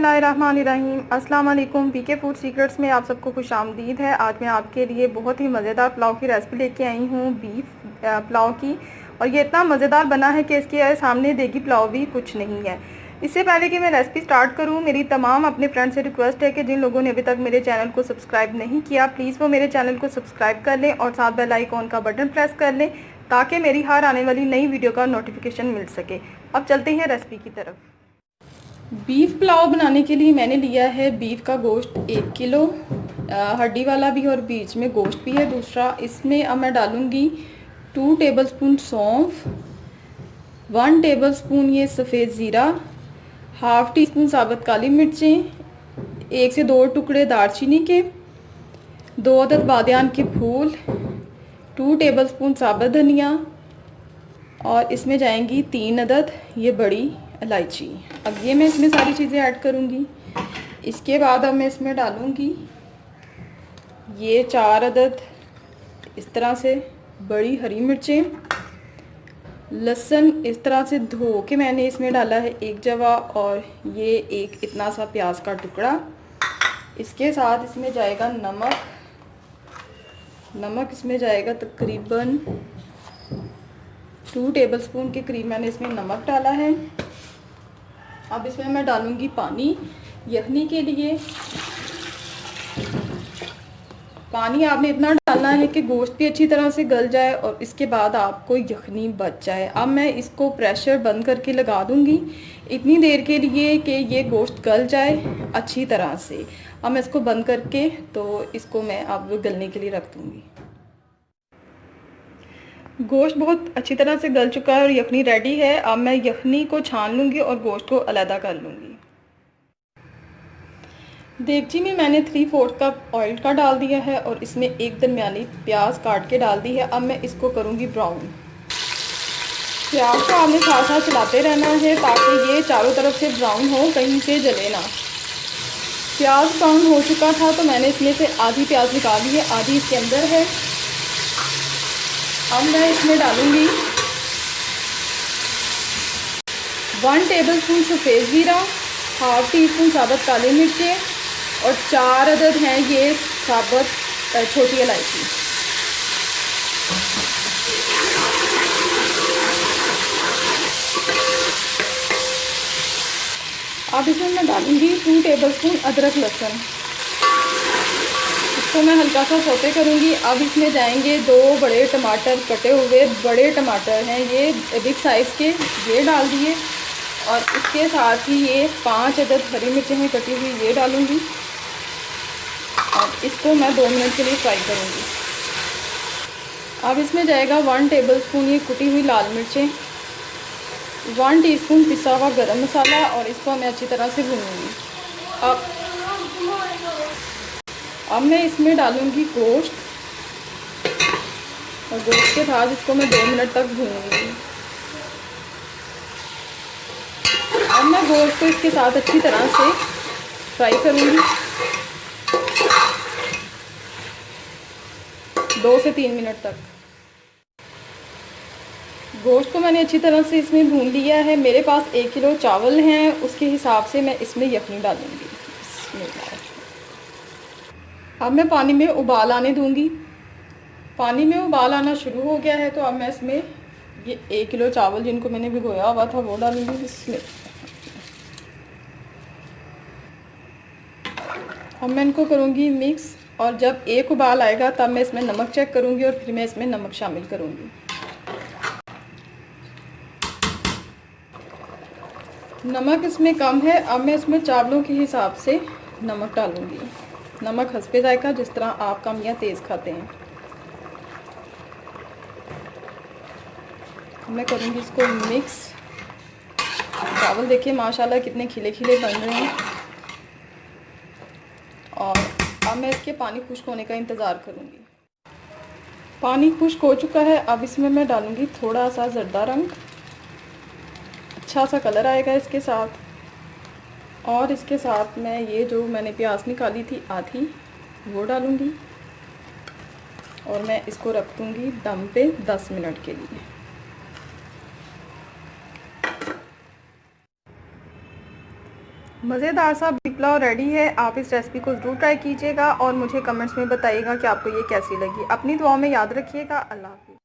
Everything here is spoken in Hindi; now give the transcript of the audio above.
बिस्मिल्लाहिर्रहमानिर्रहीम। अस्सलाम वालेकुम। पीके फूड सीक्रेट्स में आप सबको खुश आमदीद है। आज मैं आपके लिए बहुत ही मज़ेदार पुलाव की रेसिपी लेके आई हूँ, बीफ पुलाव की। और ये इतना मज़ेदार बना है कि इसके सामने देगी पुलाव भी कुछ नहीं है। इससे पहले कि मैं रेसिपी स्टार्ट करूँ, मेरी तमाम अपने फ्रेंड से रिक्वेस्ट है कि जिन लोगों ने अभी तक मेरे चैनल को सब्सक्राइब नहीं किया, प्लीज़ वो मेरे चैनल को सब्सक्राइब कर लें और साथ बेल आइकॉन का बटन प्रेस कर लें ताकि मेरी हर आने वाली नई वीडियो का नोटिफिकेशन मिल सके। अब चलते हैं रेसिपी की तरफ। बीफ पुलाव बनाने के लिए मैंने लिया है बीफ का गोश्त 1 किलो, हड्डी वाला भी और बीच में गोश्त भी है दूसरा। इसमें अब मैं डालूँगी 2 टेबलस्पून सौंफ, 1 टेबलस्पून ये सफ़ेद ज़ीरा, हाफ़ टी स्पून साबुत काली मिर्चें, 1 से 2 टुकड़े दालचीनी के, 2 अदद बादियान के फूल, 2 टेबलस्पून साबुत धनिया और इसमें जाएंगी 3 अदद ये बड़ी इलायची। अब ये मैं इसमें सारी चीज़ें ऐड करूँगी। इसके बाद अब मैं इसमें डालूँगी ये 4 अदद इस तरह से बड़ी हरी मिर्चें, लहसुन इस तरह से धो के मैंने इसमें डाला है 1 जवा, और ये एक इतना सा प्याज का टुकड़ा। इसके साथ इसमें जाएगा नमक इसमें जाएगा तकरीबन 2 टेबलस्पून के करीब मैंने इसमें नमक डाला है। अब इसमें मैं डालूँगी पानी यखनी के लिए। पानी आपने इतना डालना है कि गोश्त भी अच्छी तरह से गल जाए और इसके बाद आपको यखनी बच जाए। अब मैं इसको प्रेशर बंद करके लगा दूँगी इतनी देर के लिए कि ये गोश्त गल जाए अच्छी तरह से। अब मैं इसको बंद करके तो इसको मैं अब गलने के लिए रख दूँगी। गोश्त बहुत अच्छी तरह से गल चुका है और यखनी रेडी है। अब मैं यखनी को छान लूँगी और गोश्त को अलग कर लूँगी। देगची में मैंने 3/4 कप ऑयल का डाल दिया है और इसमें एक दरमियानी प्याज काट के डाल दी है। अब मैं इसको करूँगी ब्राउन। प्याज को आपने साथ साथ चलाते रहना है ताकि ये चारों तरफ से ब्राउन हो, कहीं से जले ना। प्याज ब्राउन हो चुका था तो मैंने इसमें से आधी प्याज निकाल ली है, आधी इसके अंदर है। अब मैं इसमें डालूँगी 1 टेबलस्पून सफ़ेद ज़ीरा, हाफ़ टी स्पून साबुत काली मिर्चें और 4 अदद हैं ये साबुत छोटी इलायची। अब इसमें मैं डालूँगी 2 टेबलस्पून अदरक लहसुन। इसको मैं हल्का सा सौते करूँगी। अब इसमें जाएंगे 2 बड़े टमाटर, कटे हुए बड़े टमाटर हैं ये बिग साइज़ के, ये डाल दिए। और इसके साथ ही ये 5 अदद हरी मिर्चें हैं कटी हुई, ये डालूँगी और इसको मैं 2 मिनट के लिए फ्राई करूँगी। अब इसमें जाएगा 1 टेबलस्पून ये कुटी हुई लाल मिर्चें, 1 टीस्पून पिसा हुआ गरम मसाला और इसको मैं अच्छी तरह से भूनूँगी। अब मैं इसमें डालूँगी गोश्त और गोश्त के साथ इसको मैं 2 मिनट तक भूनूँगी। अब मैं गोश्त को इसके साथ अच्छी तरह से फ्राई करूँगी 2 से 3 मिनट तक। गोश्त को मैंने अच्छी तरह से इसमें भून लिया है। मेरे पास 1 किलो चावल हैं, उसके हिसाब से मैं इसमें यखनी डालूँगी। अब मैं पानी में उबाल आने दूँगी। पानी में उबाल आना शुरू हो गया है तो अब मैं इसमें ये 1 किलो चावल जिनको मैंने भिगोया हुआ था वो डालूँगी इसमें। अब मैं इनको करूँगी मिक्स और जब एक उबाल आएगा तब मैं इसमें नमक चेक करूँगी और फिर मैं इसमें नमक शामिल करूँगी। नमक इसमें कम है। अब मैं इसमें चावलों के हिसाब से नमक डालूँगी। नमक हस्बे जायका, जिस तरह आप कम या तेज़ खाते हैं। मैं करूँगी इसको मिक्स। चावल देखिए माशाल्लाह कितने खिले खिले बन रहे हैं। और अब मैं इसके पानी खुश्क होने का इंतज़ार करूँगी। पानी खुश्क हो चुका है। अब इसमें मैं डालूँगी थोड़ा सा ज़र्दा रंग, अच्छा सा कलर आएगा इसके साथ। और इसके साथ मैं ये जो मैंने प्याज निकाली थी आधी वो डालूँगी और मैं इसको रख दूँगी दम पे 10 मिनट के लिए। मज़ेदार सा बीफ पुलाव रेडी है। आप इस रेसिपी को ज़रूर ट्राई कीजिएगा और मुझे कमेंट्स में बताइएगा कि आपको ये कैसी लगी। अपनी दुआओं में याद रखिएगा। अल्लाह हाफ़िज़।